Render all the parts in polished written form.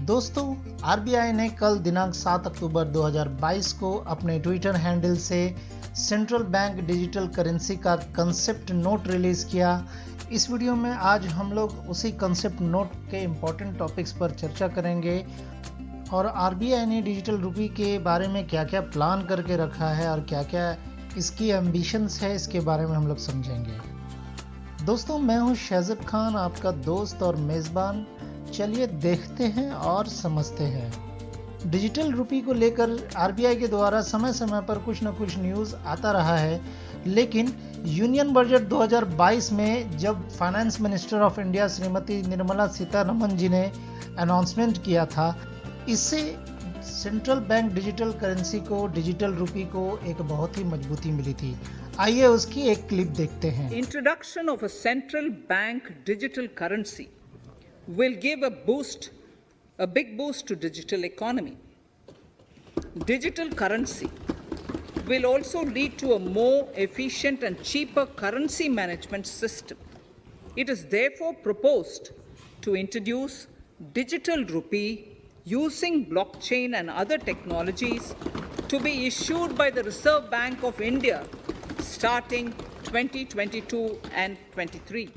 दोस्तों, आरबीआई ने कल दिनांक 7 अक्टूबर 2022 को अपने ट्विटर हैंडल से सेंट्रल बैंक डिजिटल करेंसी का कंसेप्ट नोट रिलीज किया। इस वीडियो में आज हम लोग उसी कंसेप्ट नोट के इम्पोर्टेंट टॉपिक्स पर चर्चा करेंगे और आरबीआई ने डिजिटल रुपी के बारे में क्या क्या प्लान करके रखा है और क्या क्या इसकी एम्बिशंस है, इसके बारे में हम लोग समझेंगे। दोस्तों, मैं हूं शहज़ब खान, आपका दोस्त और मेज़बान। चलिए देखते हैं और समझते हैं। डिजिटल रुपी को लेकर आरबीआई के द्वारा समय समय पर कुछ न कुछ न्यूज़ आता रहा है, लेकिन यूनियन बजट 2022 में जब finance minister of India Shrimati Nirmala Sitharaman ji ने अनाउंसमेंट किया था, इससे सेंट्रल बैंक डिजिटल करेंसी को, डिजिटल रुपी को एक बहुत ही मजबूती मिली थी। आइए उसकी एक क्लिप देखते हैं। Introduction of a central bank digital currency will give a big boost to digital economy. Digital currency will also lead to a more efficient and cheaper currency management system. It is therefore proposed to introduce digital rupee using blockchain and other technologies to be issued by the Reserve Bank of India starting 2022 and 23.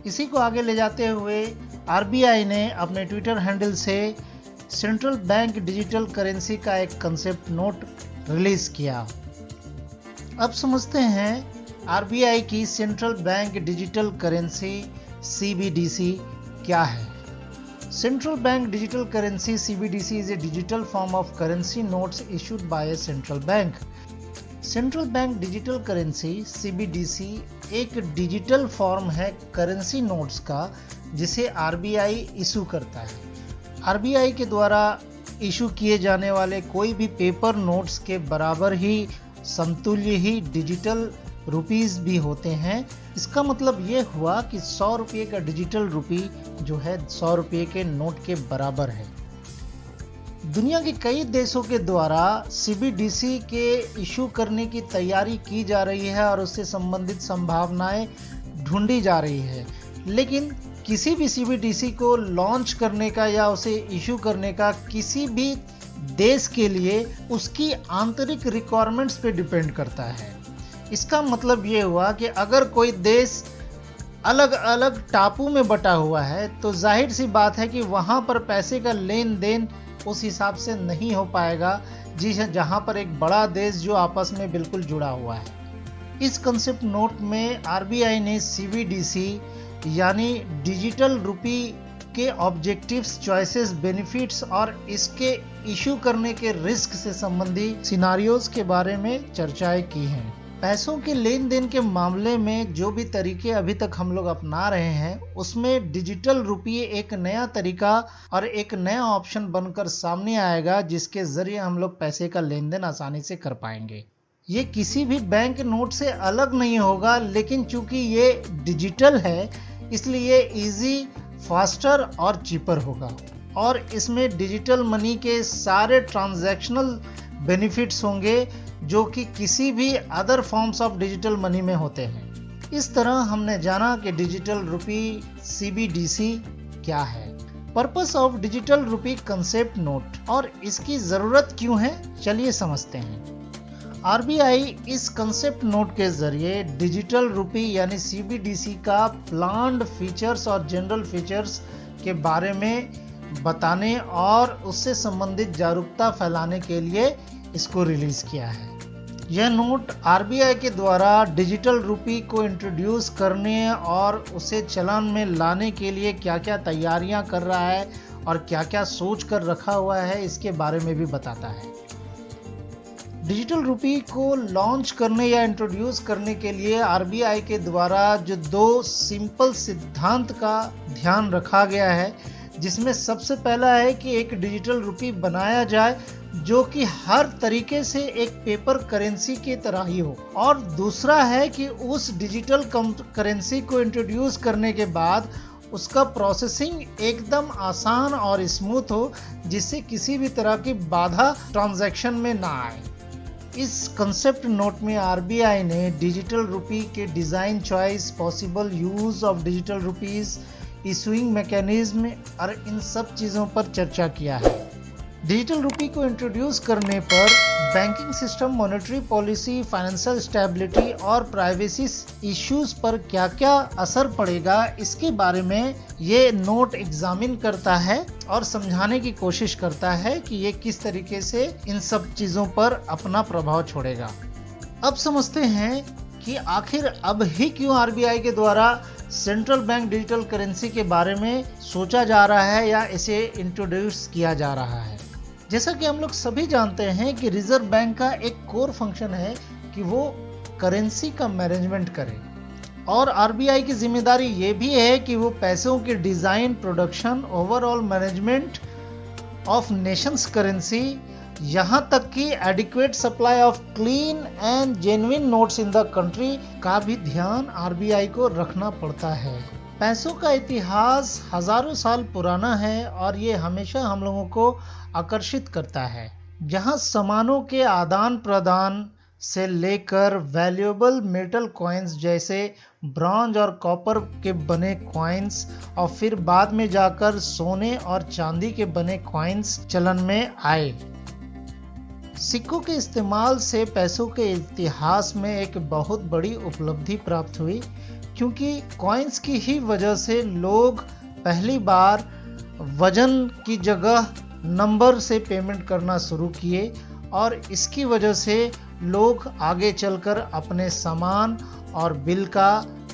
इसी को आगे ले जाते हुए RBI ने अपने Twitter handle से central bank digital currency का एक कंसेप्ट नोट रिलीज किया। अब समझते हैं आरबीआई की central bank digital currency CBDC क्या है। Central Bank Digital Currency (CBDC) is a digital form of currency notes issued by a central bank. Central Bank Digital Currency (CBDC) एक digital form है currency notes का, जिसे RBI issue करता है। RBI के द्वारा इशू किए जाने वाले कोई भी पेपर नोट्स के बराबर ही, समतुल्य ही डिजिटल रुपीस भी होते हैं। इसका मतलब ये हुआ कि 100 रुपये का डिजिटल रुपी जो है 100 रुपये के नोट के बराबर है। दुनिया के कई देशों के द्वारा सीबीडीसी के इशू करने की तैयारी की जा रही है और उससे संबंधित संभावनाएं ढूंढी जा रही है, लेकिन किसी भी सीबीडीसी को लॉन्च करने का या उसे इशू करने का किसी भी देश के लिए उसकी आंतरिक रिक्वायरमेंट्स पे डिपेंड करता है। इसका मतलब ये हुआ कि अगर कोई देश अलग अलग टापू में बटा हुआ है तो जाहिर सी बात है कि वहाँ पर पैसे का लेन देन उस हिसाब से नहीं हो पाएगा जहाँ पर एक बड़ा देश जो आपस में बिल्कुल जुड़ा हुआ है। इस कंसेप्ट नोट में आरबीआई ने सीबीडीसी यानी डिजिटल रुपी के ऑब्जेक्टिव्स, चॉइसेस, बेनिफिट्स और इसके इशू करने के रिस्क से संबंधित सिनारियोज के बारे में चर्चाएं की हैं। पैसों के लेन देन के मामले में जो भी तरीके अभी तक हम लोग अपना रहे हैं, उसमें डिजिटल रुपये एक नया तरीका और एक नया ऑप्शन बनकर सामने आएगा, जिसके जरिए हम लोग पैसे का लेन देन आसानी से कर पाएंगे। ये किसी भी बैंक नोट से अलग नहीं होगा, लेकिन चूंकि ये डिजिटल है इसलिए इजी, फास्टर और चीपर होगा और इसमें डिजिटल मनी के सारे ट्रांजैक्शनल बेनिफिट्स होंगे जो कि किसी भी other forms of digital money में होते हैं। इस तरह हमने जाना कि डिजिटल रुपी सीबीडीसी क्या है, purpose of digital rupee concept note और इसकी ज़रूरत क्यों है, चलिए समझते हैं। आरबीआई इस कंसेप्ट नोट के जरिए डिजिटल रुपी यानी सीबीडीसी का प्लान्ड फीचर्स और जनरल फीचर्स के बारे में बताने और उससे संबंधित जागरूकता फैलाने के लिए इसको रिलीज किया है। यह नोट आरबीआई के द्वारा डिजिटल रुपी को इंट्रोड्यूस करने और उसे चलन में लाने के लिए क्या क्या तैयारियां कर रहा है और क्या क्या सोच कर रखा हुआ है, इसके बारे में भी बताता है। डिजिटल रुपी को लॉन्च करने या इंट्रोड्यूस करने के लिए आरबीआई के द्वारा जो दो सिंपल सिद्धांत का ध्यान रखा गया है, जिसमें सबसे पहला है कि एक डिजिटल रुपी बनाया जाए जो कि हर तरीके से एक पेपर करेंसी की तरह ही हो, और दूसरा है कि उस डिजिटल करेंसी को इंट्रोड्यूस करने के बाद उसका प्रोसेसिंग एकदम आसान और स्मूथ हो, जिससे किसी भी तरह की बाधा ट्रांजैक्शन में ना आए। इस कंसेप्ट नोट में आरबीआई ने डिजिटल रुपी के design choice, possible use of digital rupees, issuing mechanism और इन सब चीज़ों पर चर्चा किया है। डिजिटल रुपी को इंट्रोड्यूस करने पर banking system, monetary policy, financial stability और प्राइवेसी इश्यूज पर क्या क्या असर पड़ेगा, इसके बारे में ये नोट एग्जामिन करता है और समझाने की कोशिश करता है कि ये किस तरीके से इन सब चीज़ों पर अपना प्रभाव छोड़ेगा। अब समझते हैं कि आखिर अब ही क्यों आरबीआई के द्वारा सेंट्रल बैंक डिजिटल करेंसी के बारे में सोचा जा रहा है या इसे इंट्रोड्यूस किया जा रहा है। जैसा कि हम लोग सभी जानते हैं कि रिजर्व बैंक का एक कोर फंक्शन है कि वो करेंसी का मैनेजमेंट करे और आरबीआई की जिम्मेदारी ये भी है कि वो पैसों के design, production, overall management of Nations currency, यहाँ तक कि adequate supply of clean and genuine notes in the country का भी ध्यान आरबीआई को रखना पड़ता है। पैसों का इतिहास हजारों साल पुराना है और ये हमेशा हम लोगों को आकर्षित करता है। जहाँ सामानों के आदान प्रदान से लेकर वैल्यूएबल मेटल कॉइन्स जैसे ब्रॉन्ज और कॉपर के बने कॉइन्स और फिर बाद में जाकर सोने और चांदी के बने कॉइन्स चलन में आए। सिक्कों के इस्तेमाल से पैसों के इतिहास में एक बहुत बड़ी उपलब्धि प्राप्त हुई, क्योंकि कॉइन्स की ही वजह से लोग पहली बार वजन की जगह नंबर से पेमेंट करना शुरू किए और इसकी वजह से लोग आगे चलकर अपने सामान और बिल का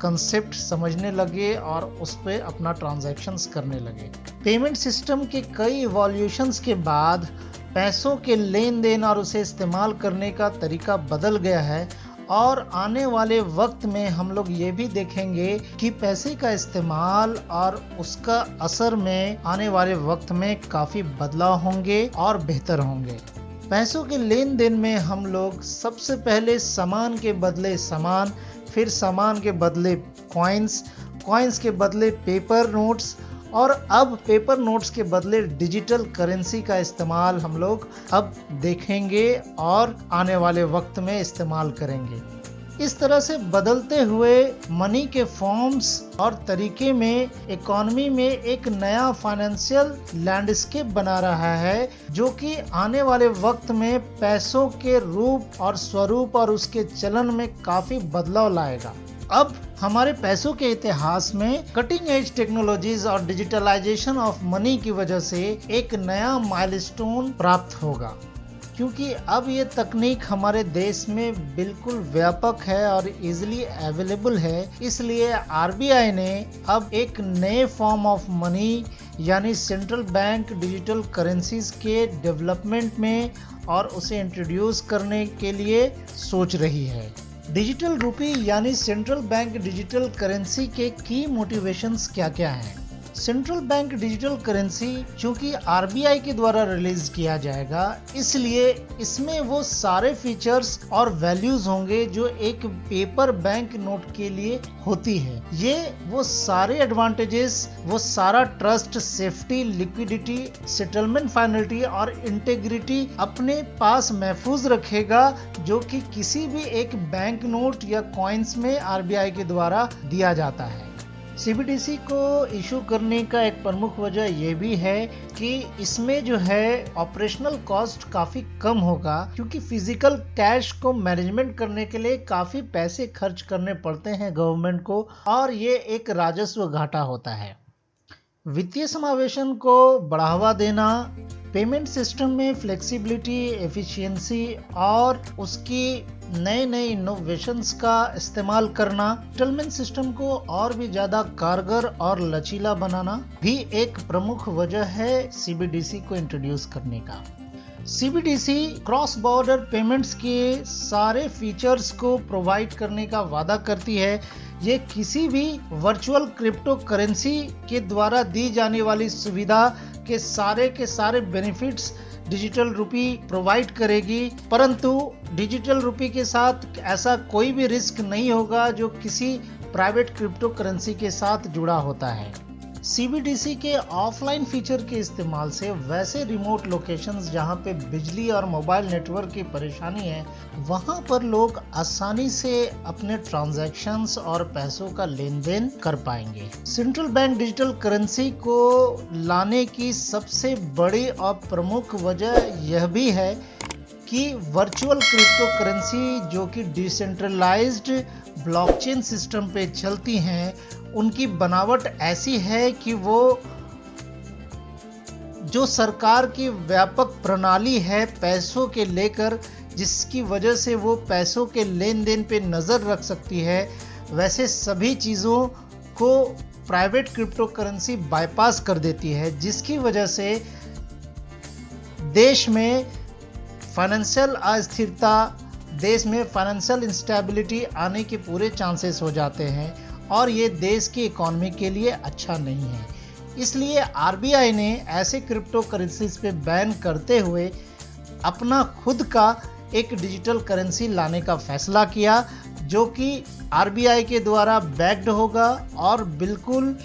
कंसेप्ट समझने लगे और उस पर अपना ट्रांजैक्शंस करने लगे। पेमेंट सिस्टम के कई इवोल्यूशंस के बाद पैसों के लेन देन और उसे इस्तेमाल करने का तरीका बदल गया है और आने वाले वक्त में हम लोग ये भी देखेंगे कि पैसे का इस्तेमाल और उसका असर में आने वाले वक्त में काफ़ी बदलाव होंगे और बेहतर होंगे। पैसों के लेन देन में हम लोग सबसे पहले सामान के बदले सामान, फिर सामान के बदले कॉइन्स, कॉइन्स के बदले पेपर नोट्स और अब पेपर नोट्स के बदले डिजिटल करेंसी का इस्तेमाल हम लोग अब देखेंगे और आने वाले वक्त में इस्तेमाल करेंगे। इस तरह से बदलते हुए मनी के फॉर्म्स और तरीके में इकोनॉमी में एक नया फाइनेंशियल लैंडस्केप बना रहा है, जो कि आने वाले वक्त में पैसों के रूप और स्वरूप और उसके चलन में काफ़ी बदलाव लाएगा। अब हमारे पैसों के इतिहास में कटिंग एज टेक्नोलॉजीज और डिजिटलाइजेशन ऑफ मनी की वजह से एक नया माइलस्टोन प्राप्त होगा, क्योंकि अब ये तकनीक हमारे देश में बिल्कुल व्यापक है और इजीली अवेलेबल है। इसलिए आरबीआई ने अब एक नए फॉर्म ऑफ मनी यानी सेंट्रल बैंक डिजिटल करेंसीज के डेवलपमेंट में और उसे इंट्रोड्यूस करने के लिए सोच रही है। डिजिटल रुपी यानी सेंट्रल बैंक डिजिटल करेंसी के की मोटिवेशंस क्या क्या हैं? सेंट्रल बैंक डिजिटल करेंसी चूंकि आरबीआई के द्वारा रिलीज किया जाएगा, इसलिए इसमें वो सारे फीचर्स और वैल्यूज होंगे जो एक पेपर बैंक नोट के लिए होती है। ये वो सारे एडवांटेजेस, वो सारा trust, safety, liquidity, settlement finality और इंटेग्रिटी अपने पास महफूज रखेगा, जो कि किसी भी एक बैंक नोट या कॉइन्स में आरबीआई के द्वारा दिया जाता है। सीबीडीसी को इशू करने का एक प्रमुख वजह यह भी है कि इसमें जो है ऑपरेशनल कॉस्ट काफ़ी कम होगा, क्योंकि फिजिकल कैश को मैनेजमेंट करने के लिए काफ़ी पैसे खर्च करने पड़ते हैं गवर्नमेंट को और ये एक राजस्व घाटा होता है। वित्तीय समावेशन को बढ़ावा देना, पेमेंट सिस्टम में फ्लेक्सिबिलिटी, एफिशिएंसी और उसकी नए नए इनोवेशंस का इस्तेमाल करना, सेटलमेंट सिस्टम को और भी ज़्यादा कारगर और लचीला बनाना भी एक प्रमुख वजह है सीबीडीसी को इंट्रोड्यूस करने का। सीबीडीसी क्रॉस बॉर्डर पेमेंट्स के सारे फीचर्स को प्रोवाइड करने का वादा करती है। ये किसी भी वर्चुअल क्रिप्टो करेंसी के द्वारा दी जाने वाली सुविधा के सारे बेनिफिट्स डिजिटल रुपी प्रोवाइड करेगी, परंतु डिजिटल रुपी के साथ ऐसा कोई भी रिस्क नहीं होगा जो किसी प्राइवेट क्रिप्टो करेंसी के साथ जुड़ा होता है। CBDC के ऑफलाइन फीचर के इस्तेमाल से वैसे रिमोट लोकेशंस जहां पे बिजली और मोबाइल नेटवर्क की परेशानी है, वहां पर लोग आसानी से अपने ट्रांजैक्शंस और पैसों का लेन देन कर पाएंगे। सेंट्रल बैंक डिजिटल करेंसी को लाने की सबसे बड़ी और प्रमुख वजह यह भी है कि वर्चुअल क्रिप्टो करेंसी जो कि डिसेंट्रलाइज्ड ब्लॉकचेन सिस्टम पे चलती हैं, उनकी बनावट ऐसी है कि वो जो सरकार की व्यापक प्रणाली है पैसों के लेकर, जिसकी वजह से वो पैसों के लेन देन पे नज़र रख सकती है, वैसे सभी चीज़ों को प्राइवेट क्रिप्टो करेंसी बाईपास कर देती है, जिसकी वजह से देश में फाइनेंशियल अस्थिरता, देश में फाइनेंशियल इंस्टेबिलिटी आने के पूरे चांसेस हो जाते हैं और ये देश की इकोनॉमी के लिए अच्छा नहीं है। इसलिए आरबीआई ने ऐसे क्रिप्टो करेंसीज पे बैन करते हुए अपना खुद का एक डिजिटल करेंसी लाने का फैसला किया, जो कि आरबीआई के द्वारा बैक्ड होगा और बिल्कुल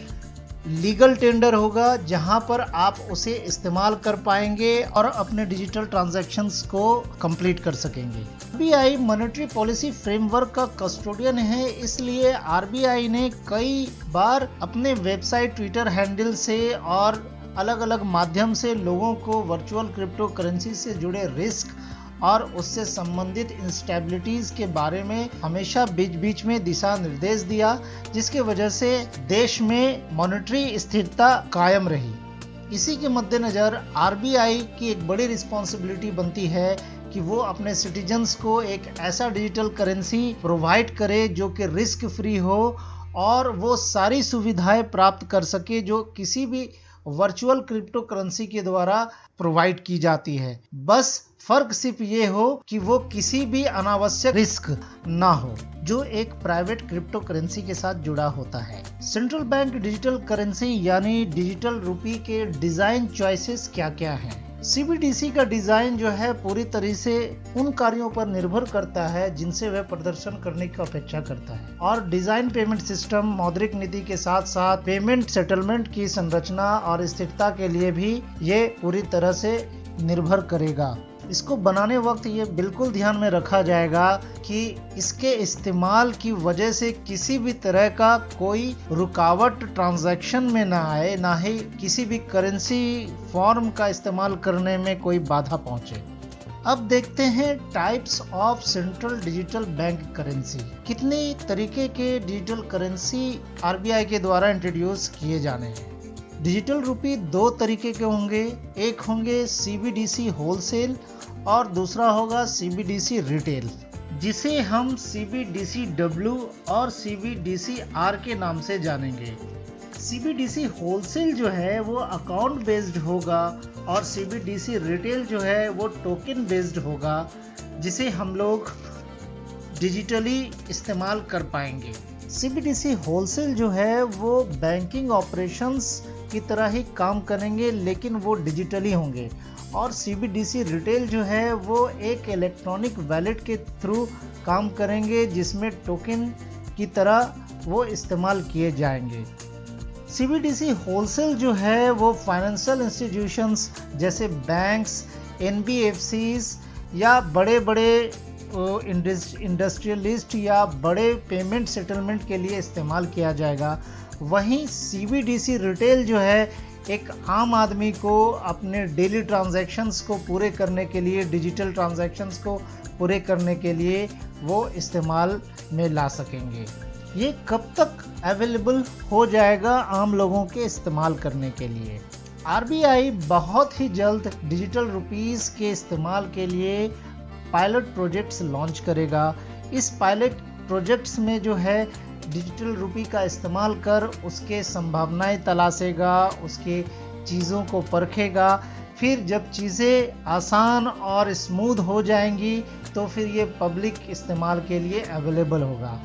लीगल टेंडर होगा, जहां पर आप उसे इस्तेमाल कर पाएंगे और अपने डिजिटल ट्रांजैक्शंस को कंप्लीट कर सकेंगे। आरबीआई मॉनेटरी पॉलिसी फ्रेमवर्क का कस्टोडियन है, इसलिए आरबीआई ने कई बार अपने वेबसाइट, ट्विटर हैंडल से और अलग अलग माध्यम से लोगों को वर्चुअल क्रिप्टो करेंसी से जुड़े रिस्क और उससे संबंधित इंस्टेबिलिटीज के बारे में हमेशा बीच बीच में दिशा निर्देश दिया, जिसके वजह से देश में मॉनेटरी स्थिरता कायम रही। इसी के मद्देनजर आरबीआई की एक बड़ी रिस्पॉन्सिबिलिटी बनती है कि वो अपने सिटीजन्स को एक ऐसा डिजिटल करेंसी प्रोवाइड करे जो कि रिस्क फ्री हो और वो सारी सुविधाएं प्राप्त कर सके जो किसी भी वर्चुअल क्रिप्टो करेंसी के द्वारा प्रोवाइड की जाती है। बस फर्क सिर्फ ये हो कि वो किसी भी अनावश्यक रिस्क ना हो जो एक प्राइवेट क्रिप्टो करेंसी के साथ जुड़ा होता है। सेंट्रल बैंक डिजिटल करेंसी यानी डिजिटल रुपी के डिजाइन चॉइसेस क्या क्या हैं? सीबीडीसी का डिजाइन जो है पूरी तरह से उन कार्यों पर निर्भर करता है जिनसे वह प्रदर्शन करने की अपेक्षा करता है, और डिजाइन पेमेंट सिस्टम, मौद्रिक नीति के साथ साथ पेमेंट सेटलमेंट की संरचना और स्थिरता के लिए भी ये पूरी तरह से निर्भर करेगा। इसको बनाने वक्त ये बिल्कुल ध्यान में रखा जाएगा कि इसके इस्तेमाल की वजह से किसी भी तरह का कोई रुकावट ट्रांजैक्शन में ना आए, ना ही किसी भी करेंसी फॉर्म का इस्तेमाल करने में कोई बाधा पहुंचे। अब देखते हैं types of central digital bank currency. कितने तरीके के डिजिटल करेंसी आरबीआई के द्वारा इंट्रोड्यूस किए जाने हैं। डिजिटल रुपी दो तरीके के होंगे, एक होंगे सीबीडीसी होलसेल और दूसरा होगा सीबीडीसी रिटेल, जिसे हम सीबीडीसी डब्ल्यू और सीबीडीसी आर के नाम से जानेंगे। सीबीडीसी होलसेल जो है वो अकाउंट बेस्ड होगा और सीबीडीसी रिटेल जो है वो टोकन बेस्ड होगा, जिसे हम लोग डिजिटली इस्तेमाल कर पाएंगे। सीबीडीसी होलसेल जो है वो बैंकिंग ऑपरेशंस की तरह ही काम करेंगे, लेकिन वो डिजिटली होंगे, और सीबीडीसी रिटेल जो है वो एक इलेक्ट्रॉनिक वैलेट के थ्रू काम करेंगे, जिसमें टोकन की तरह वो इस्तेमाल किए जाएंगे। सीबीडीसी होलसेल जो है वो फाइनेंशियल इंस्टीट्यूशंस जैसे बैंक्स, एनबीएफसीज या बड़े बड़े इंडस्ट्रियलिस्ट या बड़े पेमेंट सेटलमेंट के लिए इस्तेमाल किया जाएगा। वहीं सीबीडीसी रिटेल जो है एक आम आदमी को अपने डेली ट्रांजैक्शंस को पूरे करने के लिए, डिजिटल ट्रांजैक्शंस को पूरे करने के लिए वो इस्तेमाल में ला सकेंगे। ये कब तक अवेलेबल हो जाएगा आम लोगों के इस्तेमाल करने के लिए? आरबीआई बहुत ही जल्द डिजिटल रुपीस के इस्तेमाल के लिए पायलट प्रोजेक्ट्स लॉन्च करेगा। इस पायलट प्रोजेक्ट्स में जो है डिजिटल रुपी का इस्तेमाल कर उसके संभावनाएं तलाशेगा, उसके चीज़ों को परखेगा। फिर जब चीज़ें आसान और स्मूथ हो जाएंगी तो फिर ये पब्लिक इस्तेमाल के लिए अवेलेबल होगा।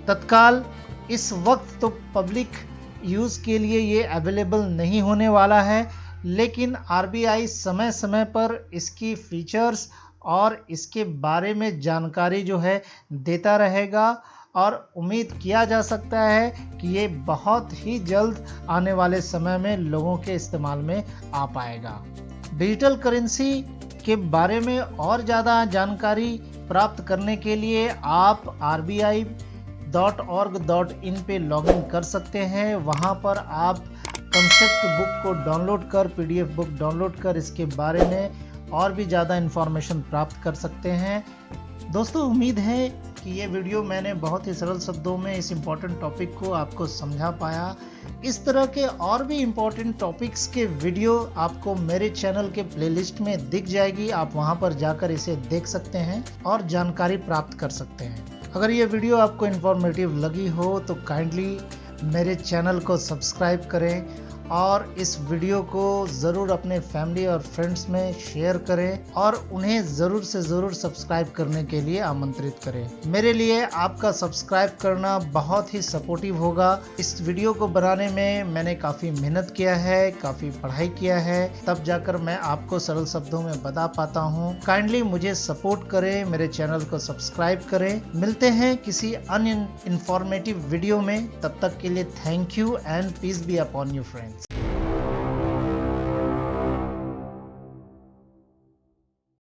तत्काल इस वक्त तो पब्लिक यूज़ के लिए ये अवेलेबल नहीं होने वाला है, लेकिन आरबीआई समय समय पर इसकी फीचर्स और इसके बारे में जानकारी जो है देता रहेगा और उम्मीद किया जा सकता है कि ये बहुत ही जल्द आने वाले समय में लोगों के इस्तेमाल में आ पाएगा। डिजिटल करेंसी के बारे में और ज़्यादा जानकारी प्राप्त करने के लिए आप rbi.org.in पे लॉगिन कर सकते हैं। वहाँ पर आप कंसेप्ट बुक को डाउनलोड कर, PDF बुक डाउनलोड कर इसके बारे में और भी ज़्यादा इन्फॉर्मेशन प्राप्त कर सकते हैं। दोस्तों, उम्मीद है कि ये वीडियो मैंने बहुत ही सरल शब्दों में इस इम्पोर्टेंट टॉपिक को आपको समझा पाया। इस तरह के और भी इम्पोर्टेंट टॉपिक्स के वीडियो आपको मेरे चैनल के प्लेलिस्ट में दिख जाएगी। आप वहां पर जाकर इसे देख सकते हैं और जानकारी प्राप्त कर सकते हैं। अगर ये वीडियो आपको इन्फॉर्मेटिव लगी हो तो काइंडली मेरे चैनल को सब्सक्राइब करें और इस वीडियो को ज़रूर अपने फैमिली और फ्रेंड्स में शेयर करें और उन्हें ज़रूर से ज़रूर सब्सक्राइब करने के लिए आमंत्रित करें। मेरे लिए आपका सब्सक्राइब करना बहुत ही सपोर्टिव होगा। इस वीडियो को बनाने में मैंने काफ़ी मेहनत किया है, काफ़ी पढ़ाई किया है, तब जाकर मैं आपको सरल शब्दों में बता पाता हूँ। काइंडली मुझे सपोर्ट करें, मेरे चैनल को सब्सक्राइब करें। मिलते हैं किसी अन्य इंफॉर्मेटिव वीडियो में, तब तक के लिए thank you and peace be upon you friends.